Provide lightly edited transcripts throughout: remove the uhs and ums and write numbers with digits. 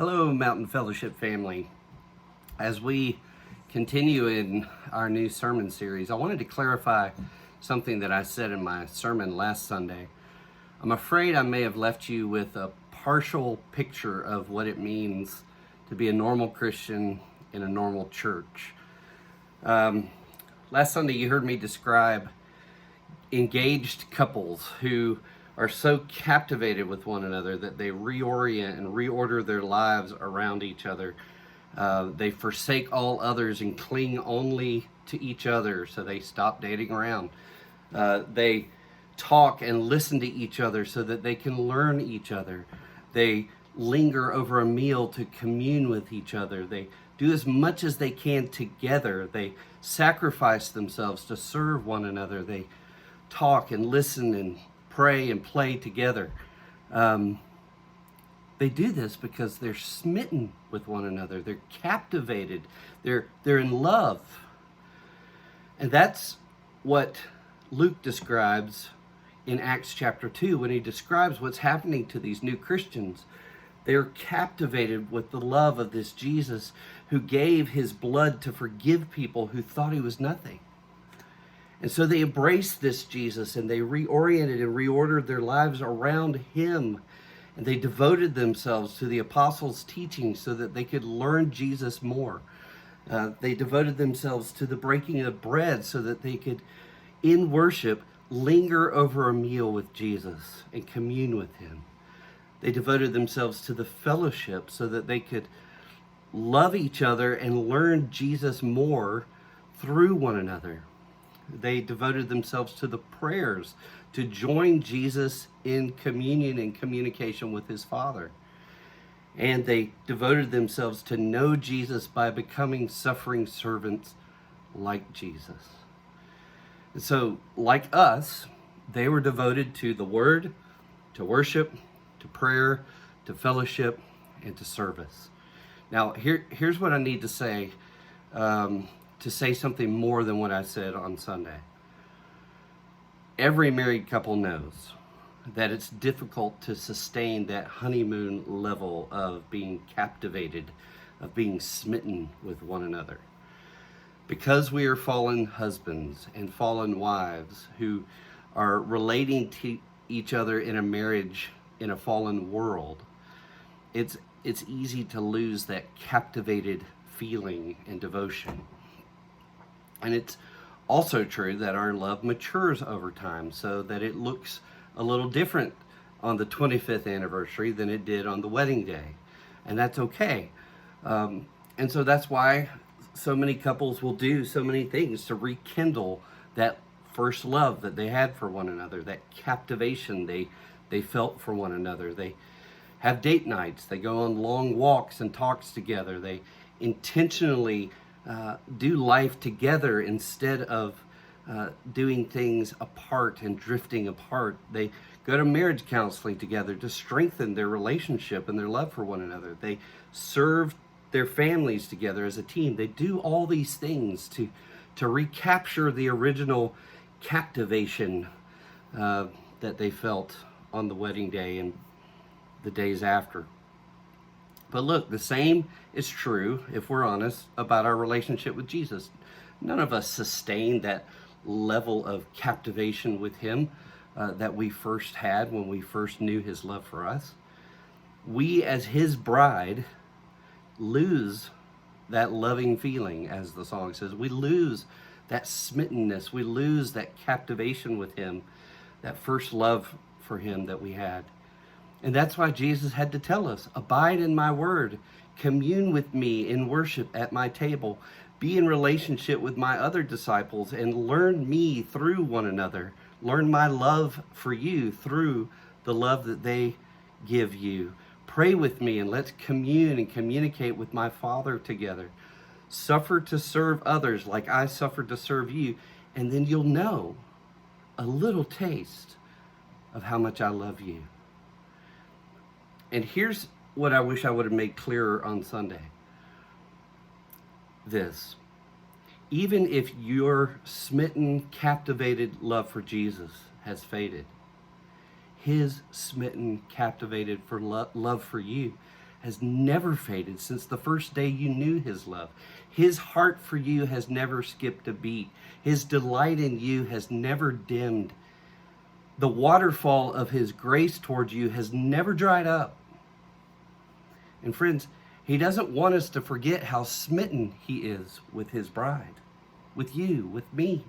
Hello, Mountain Fellowship family. As we continue in our new sermon series, I wanted to clarify something that I said in my sermon last Sunday. I'm afraid I may have left you with a partial picture of what it means to be a normal Christian in a normal church. Last Sunday, you heard me describe engaged couples who are so captivated with one another that they reorient and reorder their lives around each other. They forsake all others and cling only to each other, so they stop dating around. They talk and listen to each other so that they can learn each other. They linger over a meal to commune with each other. They do as much as they can together. They sacrifice themselves to serve one another. They talk and listen and pray and play together. They do this because they're smitten with one another. They're captivated. They're in love. And that's what Luke describes in Acts chapter 2 when he describes what's happening to these new Christians. They're captivated with the love of this Jesus who gave his blood to forgive people who thought he was nothing. And so they embraced this Jesus and they reoriented and reordered their lives around him. And they devoted themselves to the apostles' teaching so that they could learn Jesus more. They devoted themselves to the breaking of bread so that they could, in worship, linger over a meal with Jesus and commune with him. They devoted themselves to the fellowship so that they could love each other and learn Jesus more through one another. They devoted themselves to the prayers to join Jesus in communion and communication with his Father. And they devoted themselves to know Jesus by becoming suffering servants like Jesus. And so, like us, they were devoted to the Word, to worship, to prayer, to fellowship, and to service. Now, here's what I need to say something more than what I said on Sunday. Every married couple knows that it's difficult to sustain that honeymoon level of being captivated, of being smitten with one another. Because we are fallen husbands and fallen wives who are relating to each other in a marriage in a fallen world, it's easy to lose that captivated feeling and devotion. And it's also true that our love matures over time so that it looks a little different on the 25th anniversary than it did on the wedding day. And that's okay. And so that's why so many couples will do so many things to rekindle that first love that they had for one another, that captivation they felt for one another. They have date nights. They go on long walks and talks together. They intentionally do life together instead of doing things apart and drifting apart. They go to marriage counseling together to strengthen their relationship and their love for one another. They serve their families together as a team. They do all these things to recapture the original captivation that they felt on the wedding day and the days after. But look, the same is true, if we're honest, about our relationship with Jesus. None of us sustained that level of captivation with him that we first had when we first knew his love for us. We, as his bride, lose that loving feeling, as the song says. We lose that smittenness. We lose that captivation with him, that first love for him that we had. And that's why Jesus had to tell us, abide in my word, commune with me in worship at my table, be in relationship with my other disciples, and learn me through one another. Learn my love for you through the love that they give you. Pray with me and let's commune and communicate with my Father together. Suffer to serve others like I suffered to serve you, and then you'll know a little taste of how much I love you. And here's what I wish I would have made clearer on Sunday. This. Even if your smitten, captivated love for Jesus has faded, his smitten, captivated for love for you has never faded since the first day you knew his love. His heart for you has never skipped a beat. His delight in you has never dimmed. The waterfall of his grace towards you has never dried up. And friends, he doesn't want us to forget how smitten he is with his bride, with you, with me.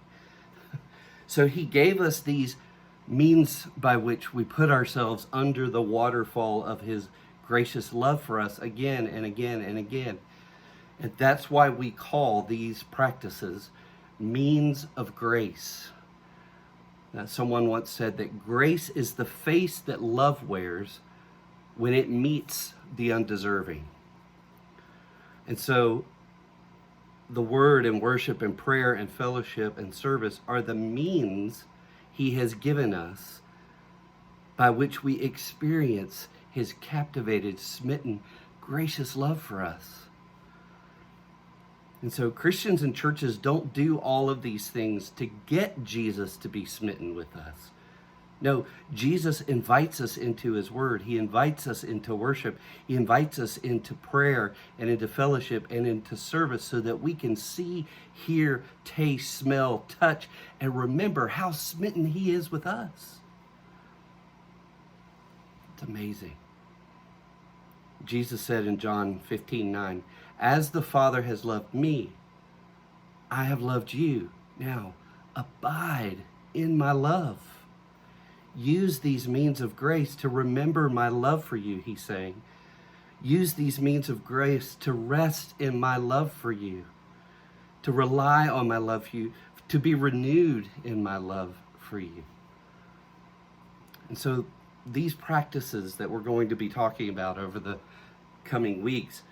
So he gave us these means by which we put ourselves under the waterfall of his gracious love for us again and again and again. And that's why we call these practices means of grace. Now, someone once said that grace is the face that love wears when it meets the undeserving. And so the word and worship and prayer and fellowship and service are the means he has given us by which we experience his captivated, smitten, gracious love for us. And so Christians and churches don't do all of these things to get Jesus to be smitten with us. No, Jesus invites us into his word. He invites us into worship. He invites us into prayer and into fellowship and into service so that we can see, hear, taste, smell, touch, and remember how smitten he is with us. It's amazing. Jesus said in John 15:9, "As the Father has loved me, I have loved you. Now abide in my love." Use these means of grace to remember my love for you, he's saying. Use these means of grace to rest in my love for you, to rely on my love for you, to be renewed in my love for you. And so these practices that we're going to be talking about over the coming weeks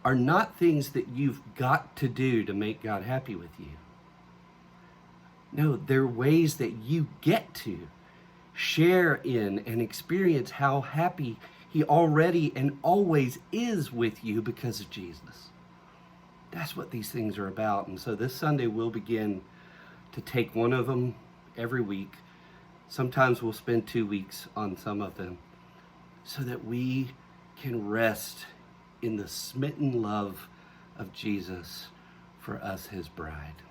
are not things that you've got to do to make God happy with you. No, they're ways that you get to share in and experience how happy he already and always is with you because of Jesus. That's what these things are about. And so this Sunday we'll begin to take one of them every week. Sometimes we'll spend 2 weeks on some of them so that we can rest in the smitten love of Jesus for us, his bride.